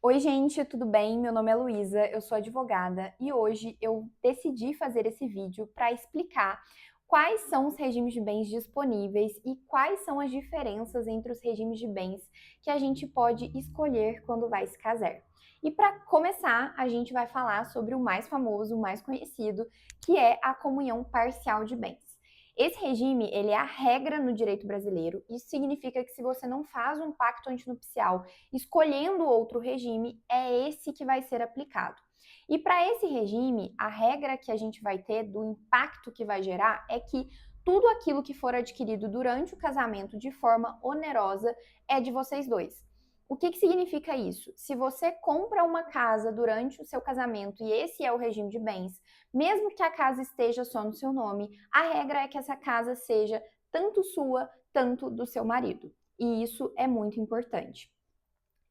Oi, gente, tudo bem? Meu nome é Luísa, eu sou advogada e hoje eu decidi fazer esse vídeo para explicar quais são os regimes de bens disponíveis e quais são as diferenças entre os regimes de bens que a gente pode escolher quando vai se casar. E para começar, a gente vai falar sobre o mais famoso, o mais conhecido, que é a comunhão parcial de bens. Esse regime, ele é a regra no direito brasileiro. Isso significa que se você não faz um pacto antinupcial escolhendo outro regime, é esse que vai ser aplicado. E para esse regime, a regra que a gente vai ter do impacto que vai gerar é que tudo aquilo que for adquirido durante o casamento de forma onerosa é de vocês dois. O que significa isso? Se você compra uma casa durante o seu casamento e esse é o regime de bens, mesmo que a casa esteja só no seu nome, a regra é que essa casa seja tanto sua, tanto do seu marido. E isso é muito importante.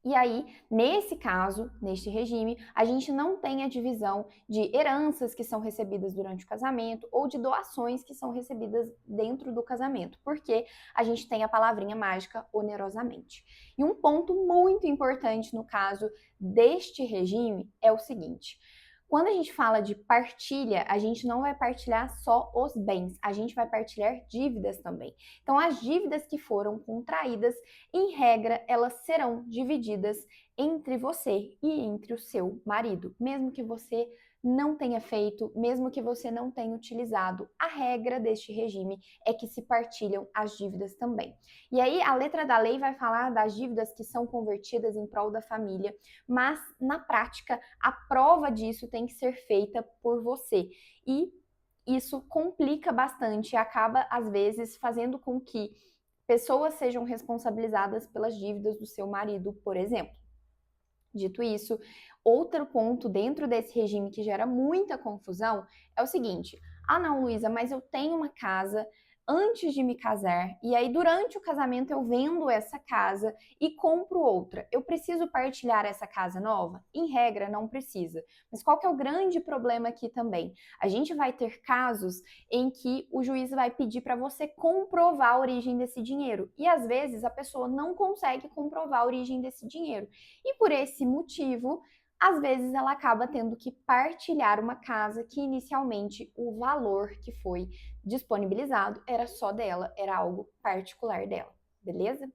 E aí, nesse caso, neste regime, a gente não tem a divisão de heranças que são recebidas durante o casamento ou de doações que são recebidas dentro do casamento, porque a gente tem a palavrinha mágica onerosamente. E um ponto muito importante no caso deste regime é o seguinte: quando a gente fala de partilha, a gente não vai partilhar só os bens, a gente vai partilhar dívidas também. Então, as dívidas que foram contraídas, em regra, elas serão divididas entre você e entre o seu marido, mesmo que você não tenha feito, mesmo que você não tenha utilizado. A regra deste regime é que se partilham as dívidas também. E aí, a letra da lei vai falar das dívidas que são convertidas em prol da família, mas na prática, a prova disso tem que ser feita por você. E isso complica bastante e acaba, às vezes, fazendo com que pessoas sejam responsabilizadas pelas dívidas do seu marido, por exemplo. Dito isso, outro ponto dentro desse regime que gera muita confusão é o seguinte: ah, não, Luísa, mas eu tenho uma casa antes de me casar e aí durante o casamento eu vendo essa casa e compro outra. Eu preciso partilhar essa casa nova? Em regra, não precisa. Mas qual que é o grande problema aqui também? A gente vai ter casos em que o juiz vai pedir para você comprovar a origem desse dinheiro e às vezes a pessoa não consegue comprovar a origem desse dinheiro. E por esse motivo, às vezes ela acaba tendo que partilhar uma casa que inicialmente o valor que foi disponibilizado era só dela, era algo particular dela, beleza?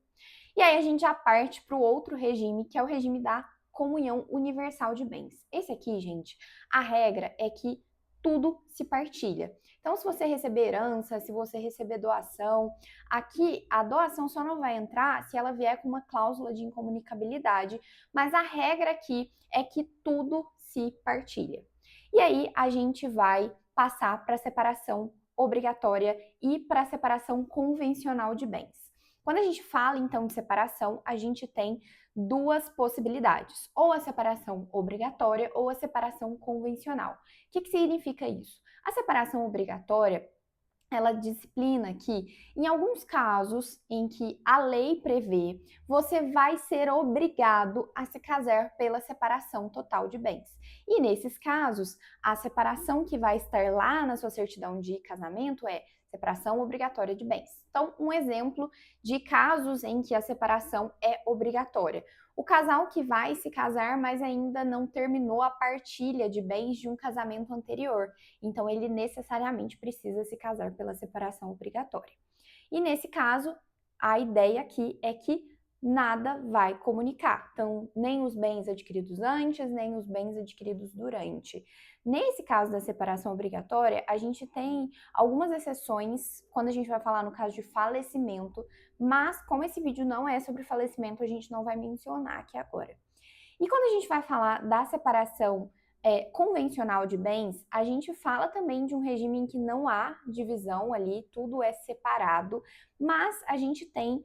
E aí a gente já parte para o outro regime, que é o regime da comunhão universal de bens. Esse aqui, gente, a regra é que tudo se partilha. Então, se você receber herança, se você receber doação, aqui a doação só não vai entrar se ela vier com uma cláusula de incomunicabilidade, mas a regra aqui é que tudo se partilha. E aí a gente vai passar para a separação obrigatória e para a separação convencional de bens. Quando a gente fala então de separação, a gente tem duas possibilidades, ou a separação obrigatória ou a separação convencional. O que significa isso? A separação obrigatória, ela disciplina que, em alguns casos em que a lei prevê, você vai ser obrigado a se casar pela separação total de bens. E nesses casos, a separação que vai estar lá na sua certidão de casamento é separação obrigatória de bens. Então, um exemplo de casos em que a separação é obrigatória. O casal que vai se casar, mas ainda não terminou a partilha de bens de um casamento anterior. Então, ele necessariamente precisa se casar pela separação obrigatória. E nesse caso, a ideia aqui é que nada vai comunicar. Então, nem os bens adquiridos antes, nem os bens adquiridos durante. Nesse caso da separação obrigatória, a gente tem algumas exceções quando a gente vai falar no caso de falecimento, mas como esse vídeo não é sobre falecimento, a gente não vai mencionar aqui agora. E quando a gente vai falar da separação convencional de bens, a gente fala também de um regime em que não há divisão ali, tudo é separado, mas a gente tem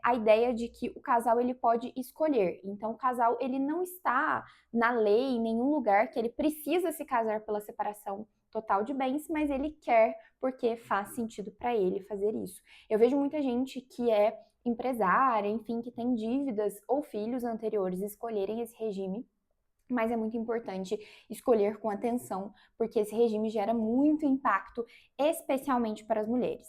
a ideia de que o casal ele pode escolher. Então, o casal ele não está na lei, em nenhum lugar que ele precisa se casar pela separação total de bens, mas ele quer porque faz sentido para ele fazer isso. Eu vejo muita gente que é empresária, enfim, que tem dívidas ou filhos anteriores escolherem esse regime, mas é muito importante escolher com atenção, porque esse regime gera muito impacto, especialmente para as mulheres.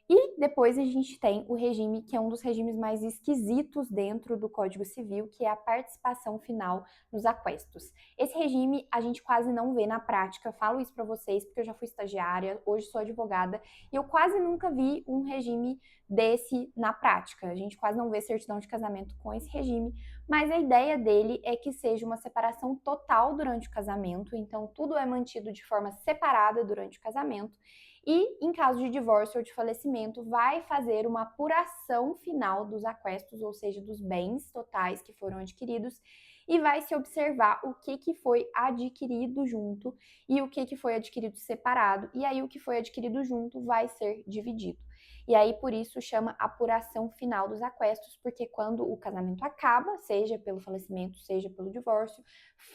E depois a gente tem o regime, que é um dos regimes mais esquisitos dentro do Código Civil, que é a participação final nos aquestos. Esse regime a gente quase não vê na prática, eu falo isso para vocês porque eu já fui estagiária, hoje sou advogada, e eu quase nunca vi um regime desse na prática. A gente quase não vê certidão de casamento com esse regime, mas a ideia dele é que seja uma separação total durante o casamento, então tudo é mantido de forma separada durante o casamento, e, em caso de divórcio ou de falecimento, vai fazer uma apuração final dos aquestos, ou seja, dos bens totais que foram adquiridos, e vai se observar o que foi adquirido junto e o que foi adquirido separado, e aí o que foi adquirido junto vai ser dividido. E aí, por isso, chama apuração final dos aquestos, porque quando o casamento acaba, seja pelo falecimento, seja pelo divórcio,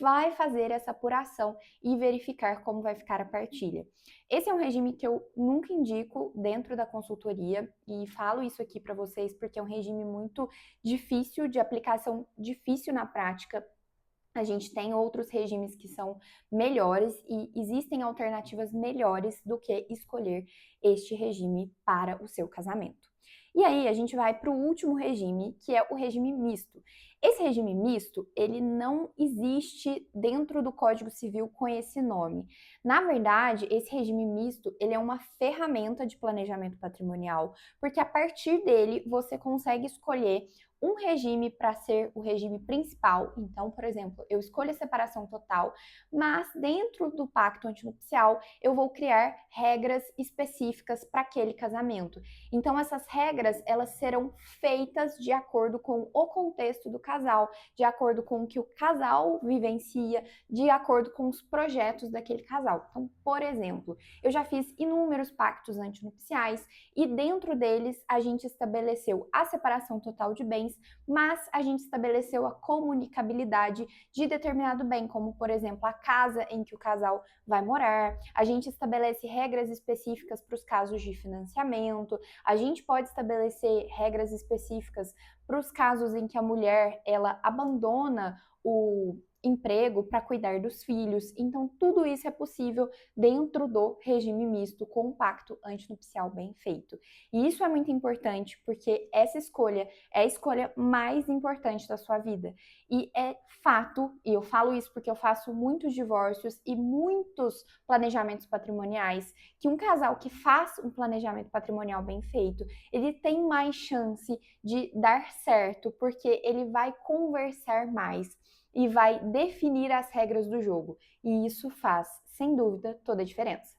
vai fazer essa apuração e verificar como vai ficar a partilha. Esse é um regime que eu nunca indico dentro da consultoria e falo isso aqui para vocês porque é um regime muito difícil de aplicação, difícil na prática. A gente tem outros regimes que são melhores e existem alternativas melhores do que escolher este regime para o seu casamento. E aí a gente vai para o último regime, que é o regime misto. Esse regime misto, ele não existe dentro do Código Civil com esse nome. Na verdade, esse regime misto, ele é uma ferramenta de planejamento patrimonial, porque a partir dele você consegue escolher um regime para ser o regime principal. Então, por exemplo, eu escolho a separação total, mas dentro do pacto antinupcial eu vou criar regras específicas para aquele casamento. Então, essas regras, elas serão feitas de acordo com o contexto do casal, de acordo com o que o casal vivencia, de acordo com os projetos daquele casal. Então, por exemplo, eu já fiz inúmeros pactos antinupciais e dentro deles a gente estabeleceu a separação total de bens, mas a gente estabeleceu a comunicabilidade de determinado bem, como por exemplo a casa em que o casal vai morar. A gente estabelece regras específicas para os casos de financiamento. A gente pode estabelecer regras específicas para os casos em que a mulher ela abandona o emprego para cuidar dos filhos. Então, tudo isso é possível dentro do regime misto com um pacto antinupcial bem feito. E isso é muito importante porque essa escolha é a escolha mais importante da sua vida. E é fato, e eu falo isso porque eu faço muitos divórcios e muitos planejamentos patrimoniais, que um casal que faz um planejamento patrimonial bem feito, ele tem mais chance de dar certo, porque ele vai conversar mais e vai definir as regras do jogo. E isso faz, sem dúvida, toda a diferença.